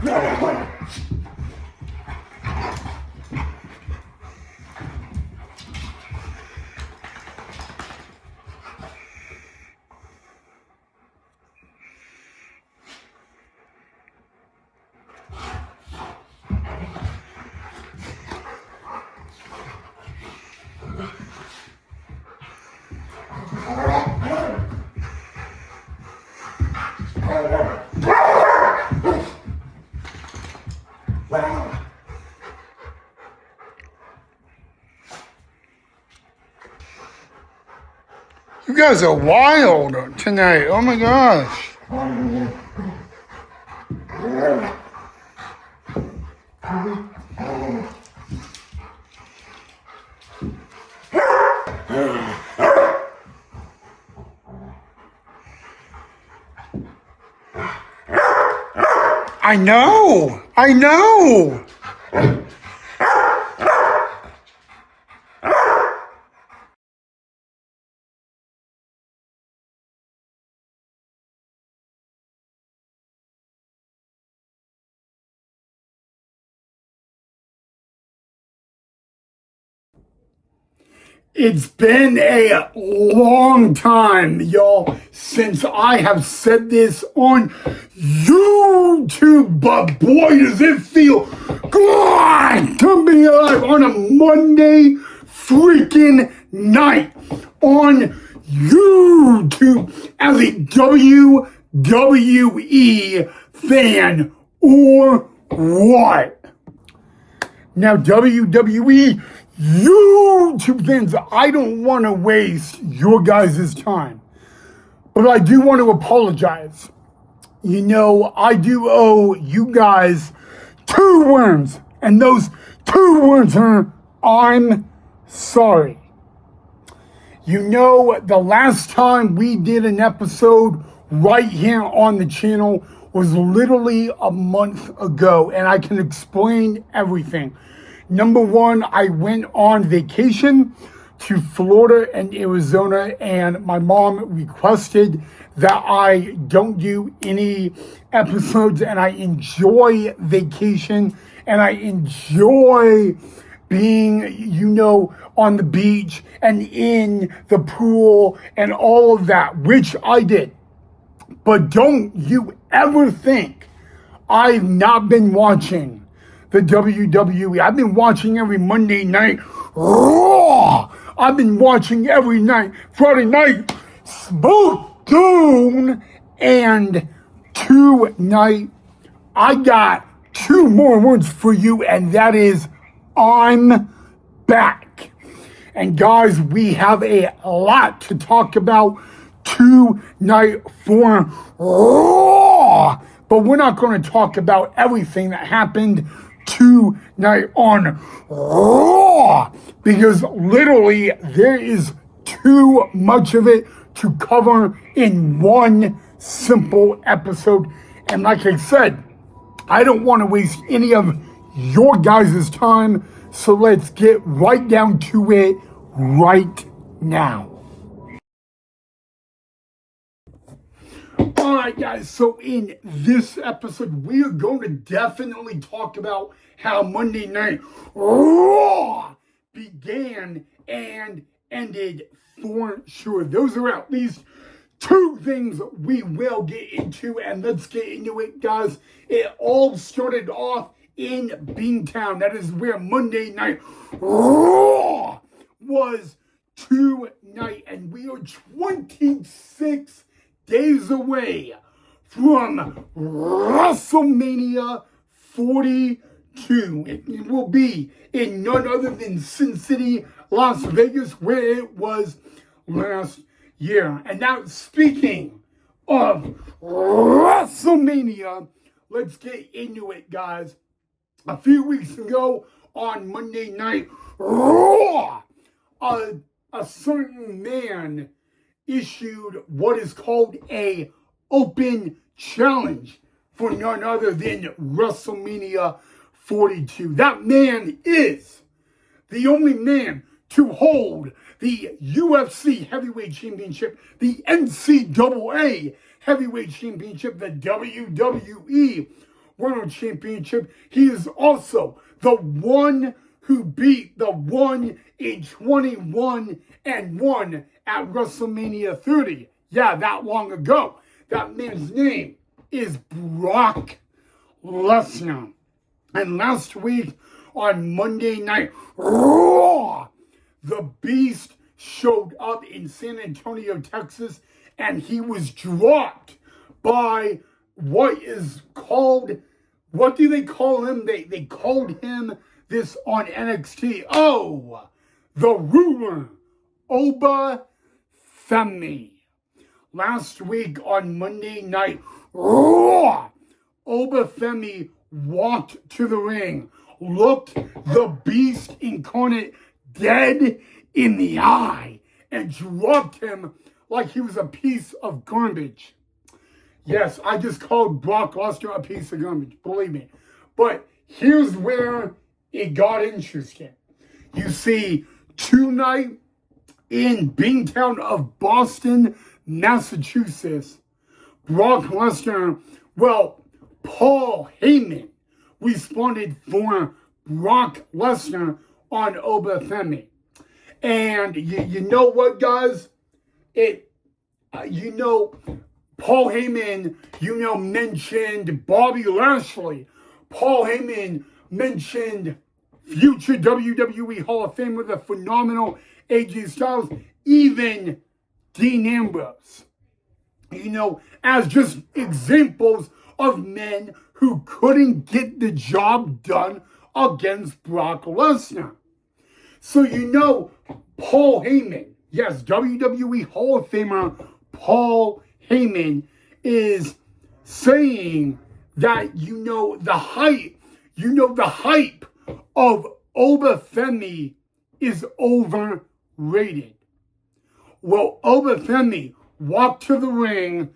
You guys are wild tonight. Oh my gosh. I know. I know. It's been a long time, y'all, since I have said this on YouTube, but boy, does it feel good to be alive on a Monday freaking night on YouTube as a WWE fan or what? Now, WWE YouTube fans, I don't want to waste your guys' time, but I do want to apologize. You know, I do owe you guys 2 words, and those 2 words are, I'm sorry. You know, the last time we did an episode right here on the channel was literally a month ago, and I can explain everything. Number one, I went on vacation to Florida and Arizona, and my mom requested that I don't do any episodes, and I enjoy vacation, and I enjoy being, you know, on the beach and in the pool and all of that, which I did. But don't you ever think I've not been watching the WWE. I've been watching every Monday night Raw. I've been watching every night, Friday night SmackDown, and tonight I got 2 more words for you, and that is I'm back. And guys, we have a lot to talk about tonight for Raw, but we're not going to talk about everything that happened tonight on Raw, because literally there is too much of it to cover in one simple episode. And like I said, I don't want to waste any of your guys' time, so let's get right down to it right now. Alright guys, so in this episode, we are going to definitely talk about how Monday Night Raw began and ended for sure. Those are at least 2 things we will get into, and let's get into it, guys. It all started off in Beantown. That is where Monday Night Raw was tonight, and we are 26 days away from WrestleMania 42. It will be in none other than Sin City, Las Vegas, where it was last year. And now, speaking of WrestleMania, let's get into it, guys. A few weeks ago on Monday Night Raw, a certain man issued what is called a open challenge for none other than WrestleMania 42. That man is the only man to hold the UFC Heavyweight Championship, the NCAA Heavyweight Championship, the WWE World Championship. He is also the one who beat the 1 in 21 and 1 at WrestleMania 30. Yeah, that long ago. That man's name is Brock Lesnar. And last week on Monday Night Raw, the Beast showed up in San Antonio, Texas, and he was dropped by what is called, what do they call him? They called him this on NXT. Oh, the ruler, Oba Femi. Last week on Monday Night Raw, Oba Femi walked to the ring, looked the Beast incarnate dead in the eye, and dropped him like he was a piece of garbage. Yes, I just called Brock Lesnar a piece of garbage, believe me. But here's where it got interesting. You see, tonight in Bingtown of Boston, Massachusetts, Brock Lesnar, well, Paul Heyman responded for Brock Lesnar on Oba Femi. And you know what, guys? Paul Heyman, mentioned Bobby Lashley. Paul Heyman mentioned future WWE Hall of Famer, the phenomenal AJ Styles, even Dean Ambrose. As just examples of men who couldn't get the job done against Brock Lesnar. So Paul Heyman, yes, WWE Hall of Famer Paul Heyman is saying that the hype of Oba Femi is overrated. Well, Oba Femi walked to the ring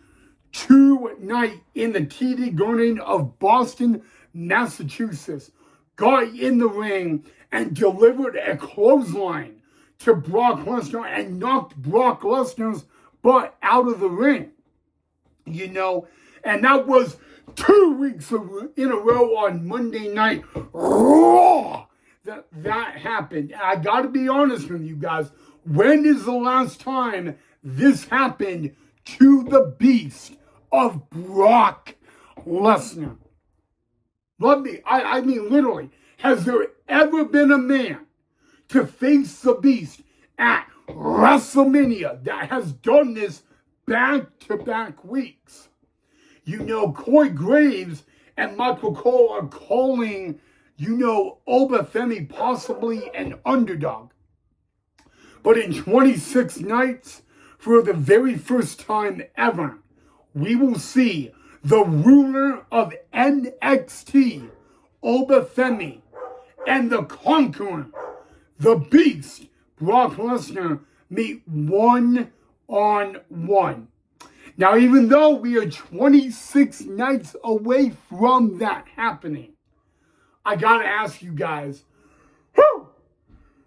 tonight in the TD Garden of Boston, Massachusetts, got in the ring and delivered a clothesline to Brock Lesnar and knocked Brock Lesnar's butt out of the ring. And that was 2 weeks in a row on Monday Night Raw that happened. And I got to be honest with you guys. When is the last time this happened to the Beast of Brock Lesnar? I mean literally, has there ever been a man to face the Beast at WrestleMania that has done this back-to-back weeks? Corey Graves and Michael Cole are calling, Oba Femi possibly an underdog. But in 26 nights, for the very first time ever, we will see the ruler of NXT, Oba Femi, and the conqueror, the Beast, Brock Lesnar, meet one-on-one. Now, even though we are 26 nights away from that happening, I gotta ask you guys, who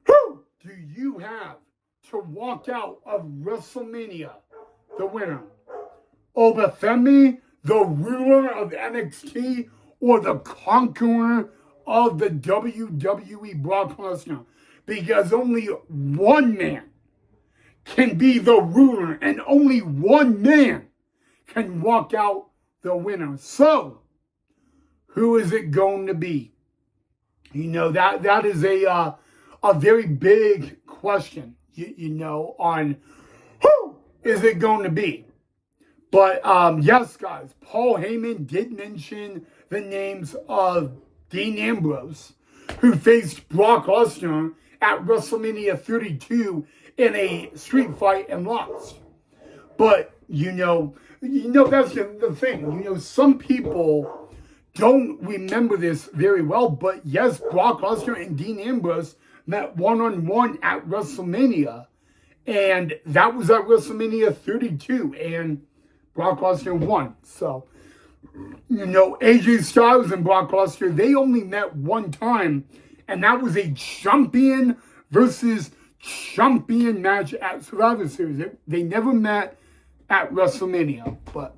do you have to walk out of WrestleMania the winner? Oba Femi, the ruler of NXT, or the conqueror of the WWE, Brock Lesnar? Because only one man can be the ruler, and only one man can walk out the winner. So, who is it going to be? That is a very big question, on who is it going to be. But yes, guys, Paul Heyman did mention the names of Dean Ambrose, who faced Brock Lesnar at WrestleMania 32 in a street fight and lost. But, that's the thing. Some people don't remember this very well, but yes, Brock Lesnar and Dean Ambrose met one-on-one at WrestleMania, and that was at WrestleMania 32, and Brock Lesnar won. So, AJ Styles and Brock Lesnar, they only met one time, and that was a champion versus champion match at Survivor Series. They never met at WrestleMania. But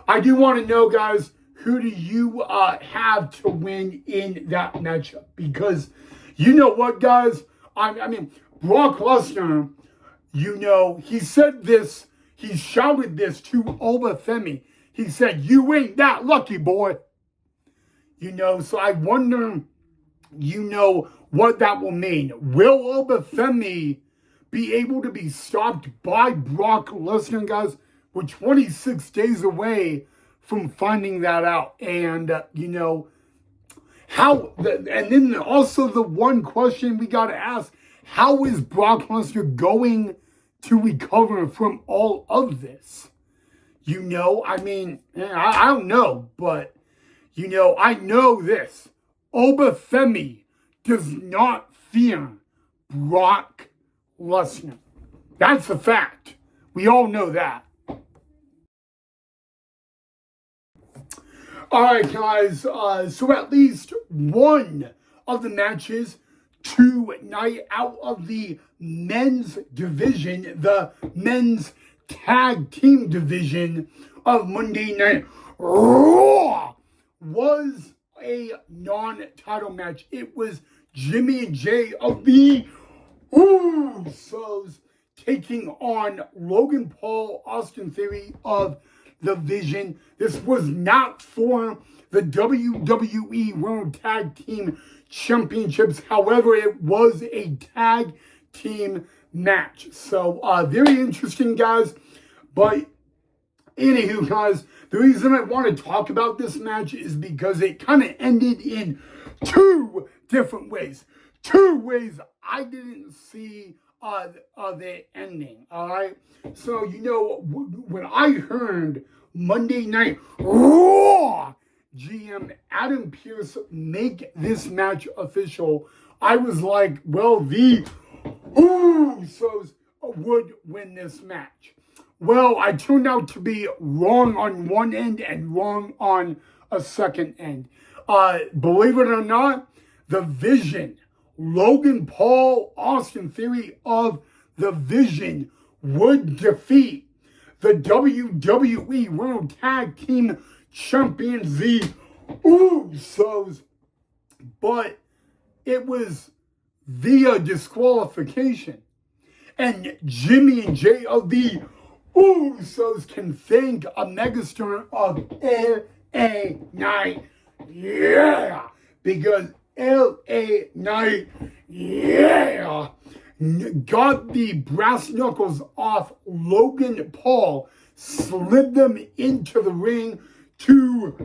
I do want to know, guys, who do you have to win in that matchup? Because you know what, guys? I mean, Brock Lesnar, you know, he said this, he shouted this to Obafemi. He said, "You ain't that lucky, boy." You know, so I wonder, you know, what that will mean. Will Obafemi be able to be stopped by Brock Lesnar, guys? We're 26 days away from finding that out. And, you know, and then also the one question we got to ask, how is Brock Lesnar going to recover from all of this? You know, I mean, I don't know, but, you know, I know this. Obafemi does not fear Brock Lesnar. That's a fact. We all know that. All right, guys. So at least one of the matches tonight out of the men's division, the men's tag team division of Monday Night Raw, was a non-title match. It was Jimmy and Jay of the Usos taking on Logan Paul, Austin Theory of the Vision. This was not for the WWE World Tag Team Championships. However, it was a tag team match. So, very interesting, guys. But anywho, guys, the reason I want to talk about this match is because it kind of ended in two different ways. Two ways I didn't see of it ending, all right? So, you know, when I heard Monday Night Raw GM Adam Pearce make this match official, I was like, well, the Usos would win this match. Well, I turned out to be wrong on one end and wrong on a second end. Believe it or not, the Vision, Logan Paul, Austin Theory of the Vision would defeat the WWE World Tag Team Champions, the Usos, but it was via disqualification. And Jimmy and Jay of the Usos can thank a megastar of LA Knight, yeah, because LA Knight, yeah, got the brass knuckles off Logan Paul, slid them into the ring to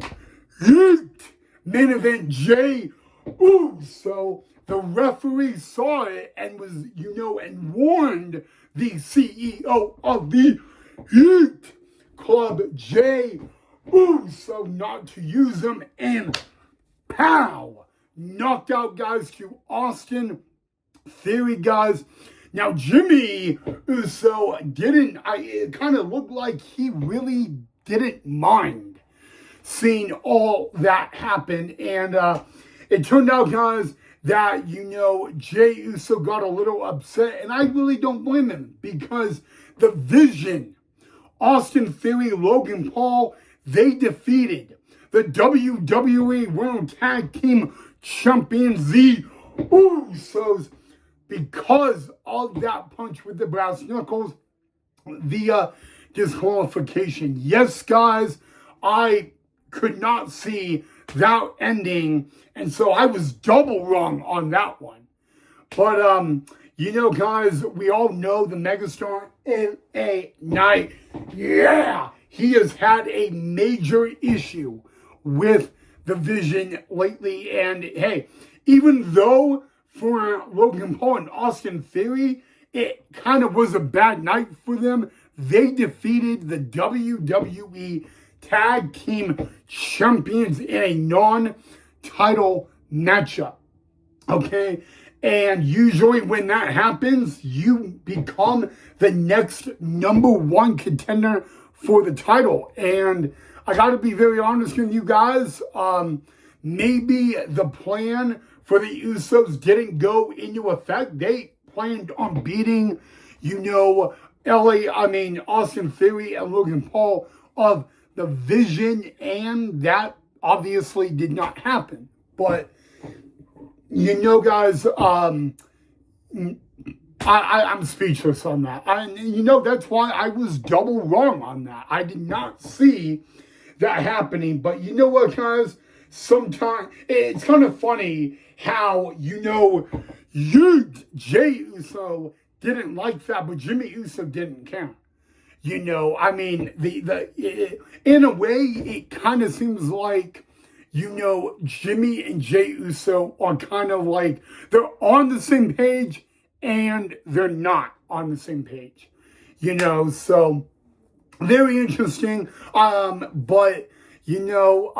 hit main event Jay Uso. The referee saw it and was, you know, and warned the CEO of the Heat Club, Jay Uso, not to use them, and pow! Knocked out, guys, to Austin Theory, guys. Now, Jimmy Uso didn't, it kind of looked like he really didn't mind seeing all that happen. And it turned out, guys, that, you know, Jay Uso got a little upset. And I really don't blame him, because the Vision, Austin Theory, Logan Paul, they defeated the WWE World Tag Team Champions, the Usos, because of that punch with the brass knuckles via disqualification. Yes, guys, I could not see that ending, and so I was double wrong on that one. But, you know, guys, we all know the megastar LA Knight. Yeah, he has had a major issue with the Vision lately. And, hey, even though for Logan Paul and Austin Theory, it kind of was a bad night for them, they defeated the WWE Tag Team Champions in a non-title matchup. Okay? And usually when that happens, you become the next number one contender for the title. And I got to be very honest with you guys. Maybe the plan for the Usos didn't go into effect. They planned on beating, you know, Austin Theory and Logan Paul of the Vision, and that obviously did not happen. But, you know, guys, I'm speechless on that. You know, that's why I was double wrong on that. I did not see that happening. But you know what, guys? Sometimes it's kind of funny how, you know, Jey Uso didn't like that, but Jimmy Uso didn't count. You know, I mean, in a way, it kind of seems like, you know, Jimmy and Jey Uso are kind of like, they're on the same page and they're not on the same page. You know, so very interesting. But, you know,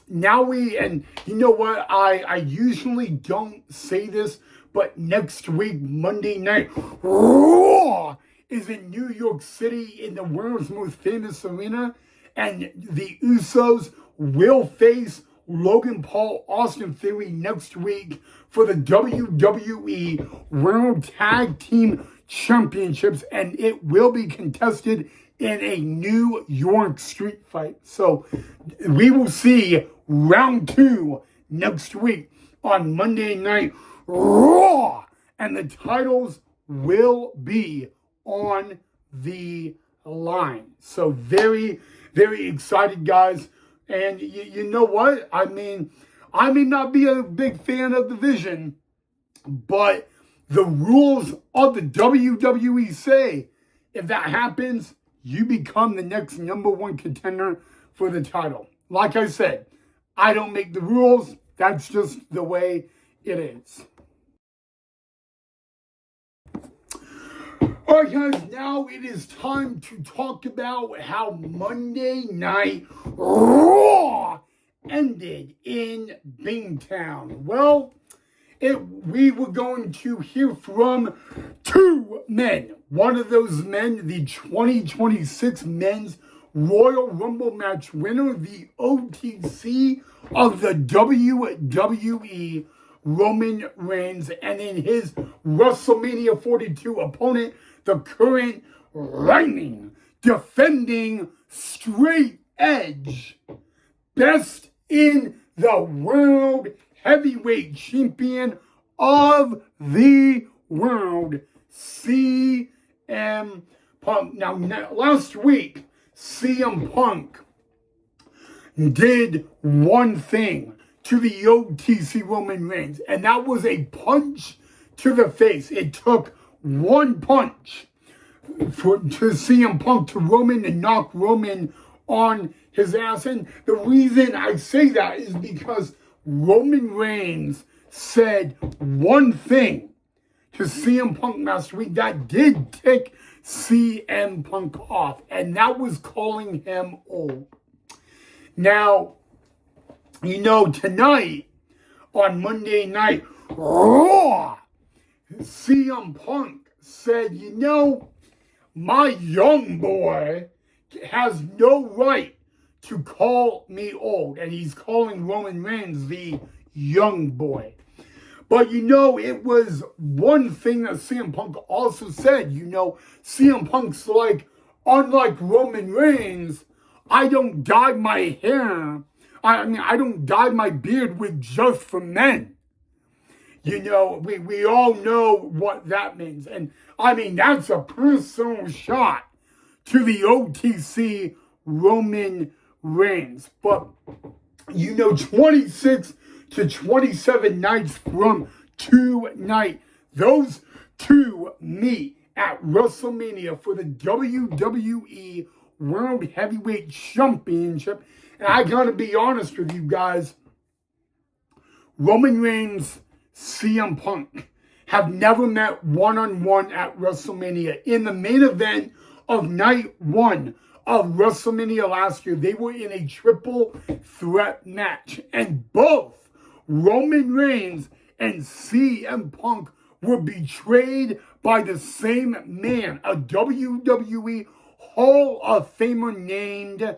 now and you know what, I usually don't say this, but next week, Monday Night Raw is in New York City in the world's most famous arena, and the Usos will face Logan Paul, Austin Theory next week for the WWE World Tag Team Championships, and it will be contested in a New York street fight. So we will see round 2 next week on Monday Night Raw, and the titles will be on the line. So very, very excited, guys. And you know what? I mean, I may not be a big fan of the Vision, but the rules of the WWE say if that happens, you become the next #1 contender for the title. Like I said, I don't make the rules. That's just the way it is. All right, guys, now it is time to talk about how Monday Night Raw ended in Bingtown. Well, we were going to hear from 2 men. One of those men, the 2026 Men's Royal Rumble match winner, the OTC of the WWE, Roman Reigns, and in his WrestleMania 42 opponent, the current reigning, defending, straight edge, best in the world heavyweight champion of the world, CM Punk. Now, last week, CM Punk did one thing to the OTC Roman Reigns, and that was a punch to the face. It took one punch to CM Punk to Roman and knock Roman on his ass. And the reason I say that is because Roman Reigns said one thing to CM Punk last week that did tick CM Punk off, and that was calling him old. Now, you know, tonight on Monday Night Raw, CM Punk said, you know, my young boy has no right to call me old. And he's calling Roman Reigns the young boy. But, you know, it was one thing that CM Punk also said. You know, CM Punk's like, unlike Roman Reigns, I don't dye my hair. I mean, I don't dye my beard with just for men. You know, we all know what that means. And, I mean, that's a personal shot to the OTC Roman Reigns. But, you know, 26 to 27 nights from tonight, those 2 meet at WrestleMania for the WWE World Heavyweight Championship. And I gotta be honest with you guys, Roman Reigns, CM Punk have never met one-on-one at WrestleMania. In the main event of night 1 of WrestleMania last year, they were in a triple threat match. And both Roman Reigns and CM Punk were betrayed by the same man, a WWE Hall of Famer named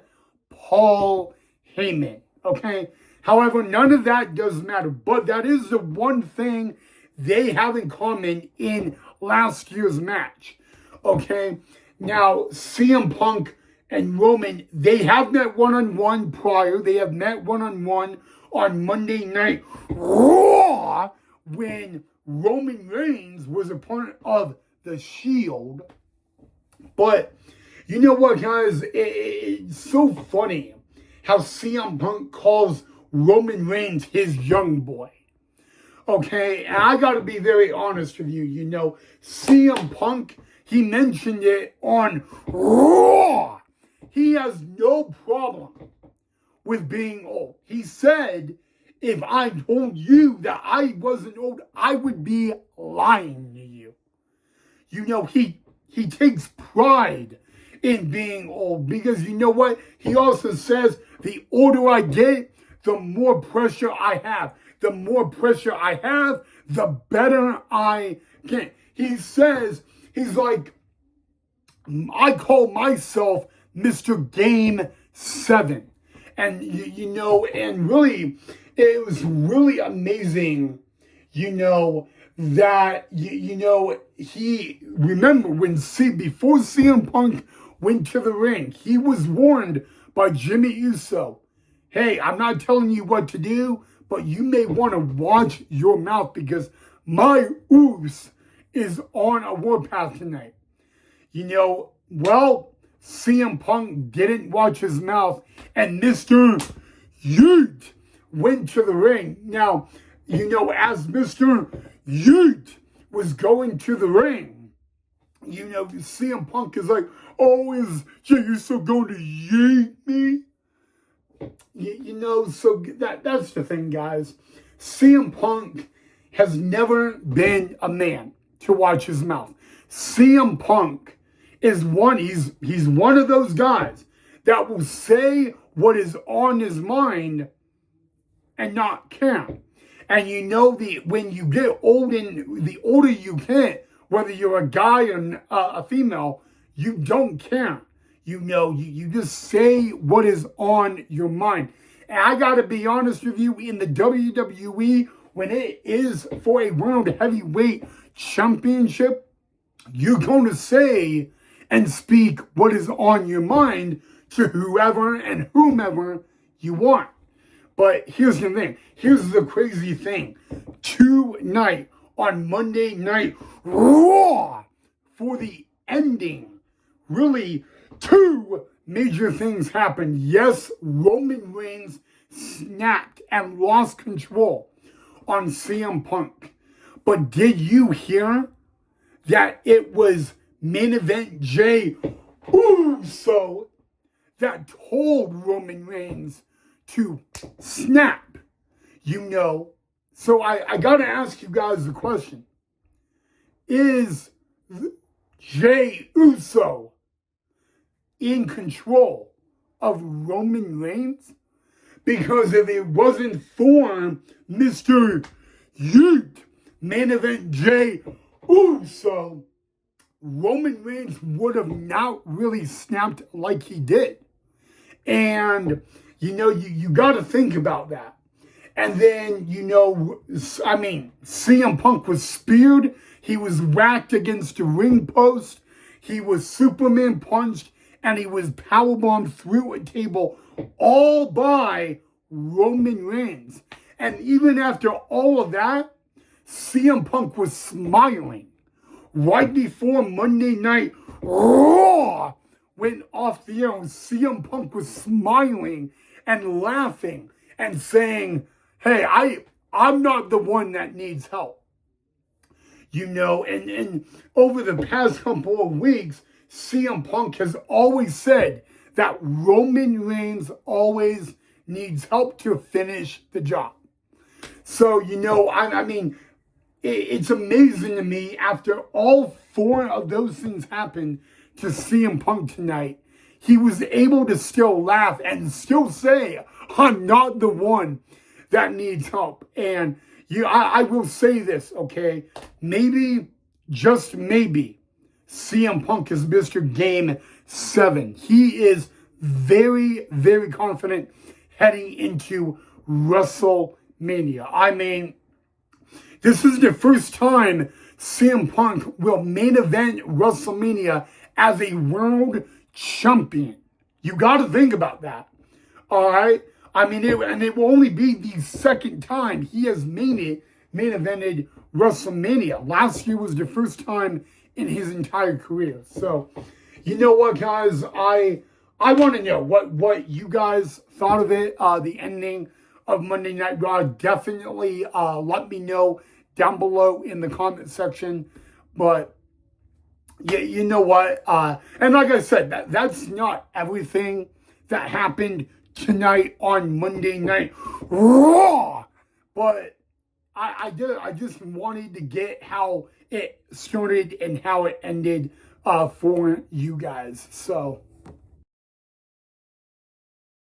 Paul Heyman. Okay? However, none of that does matter. But that is the one thing they have in common in last year's match. Okay? Now, CM Punk and Roman, they have met one-on-one prior. They have met one-on-one on Monday Night Raw when Roman Reigns was a part of the Shield. But you know what, guys? It's so funny how CM Punk calls Roman Reigns his young boy. Okay, and I got to be very honest with you. You know, CM Punk, he mentioned it on Raw. He has no problem with being old. He said, if I told you that I wasn't old, I would be lying to you. You know, he takes pride in being old because you know what? He also says, the older I get, the more pressure I have. The more pressure I have, the better I get. He says, he's like, I call myself Mr. Game 7. And, you know, and really, it was really amazing, you know, that, you know, he, remember when before CM Punk went to the ring, he was warned by Jimmy Uso, hey, I'm not telling you what to do, but you may want to watch your mouth because my Uso is on a warpath tonight. You know, well, CM Punk didn't watch his mouth and Mr. Yeet went to the ring. Now, you know, as Mr. Yeet was going to the ring, you know, CM Punk is like, oh, is Jey Uso going to yeet me? You know, so that's the thing, guys. CM Punk has never been a man to watch his mouth. CM Punk is he's one of those guys that will say what is on his mind and not care. And you know, when you get old and the older you get, whether you're a guy or a female, you don't care. You know, you just say what is on your mind. And I got to be honest with you, in the WWE, when it is for a World Heavyweight Championship, you're going to say and speak what is on your mind to whoever and whomever you want. But here's the thing. Here's the crazy thing. Tonight on Monday Night Raw for the ending, really, two major things happened. Yes, Roman Reigns snapped and lost control on CM Punk. But did you hear that it was main event Jey Uso that told Roman Reigns to snap? You know, so I got to ask you guys the question. Is Jey Uso in control of Roman Reigns? Because if it wasn't for Mr. Yeet, main event Jey Uso, Roman Reigns would have not really snapped like he did. And, you know, you got to think about that. And then, you know, I mean, CM Punk was speared. He was whacked against a ring post. He was Superman punched. And he was powerbombed through a table all by Roman Reigns. And even after all of that, CM Punk was smiling. Right before Monday Night Raw went off the air, CM Punk was smiling and laughing and saying, hey, I'm not the one that needs help. You know, and over the past couple of weeks, CM Punk has always said that Roman Reigns always needs help to finish the job. So, you know, I mean, it's amazing to me after all four of those things happened to CM Punk tonight, he was able to still laugh and still say, I'm not the one that needs help. And I will say this, okay? Maybe, just maybe, CM Punk is Mr. Game 7. He is very, very confident heading into WrestleMania. I mean, this is the first time CM Punk will main event WrestleMania as a world champion. You got to think about that. All right. I mean, it will only be the second time he has main evented WrestleMania. Last year was the first time in his entire career. So, you know what, guys? I want to know what you guys thought of it. The ending of Monday Night Raw. Definitely let me know down below in the comment section. But yeah, you know what? And like I said, that's not everything that happened tonight on Monday Night Raw. But I just wanted to get how it started and how it ended for you guys. So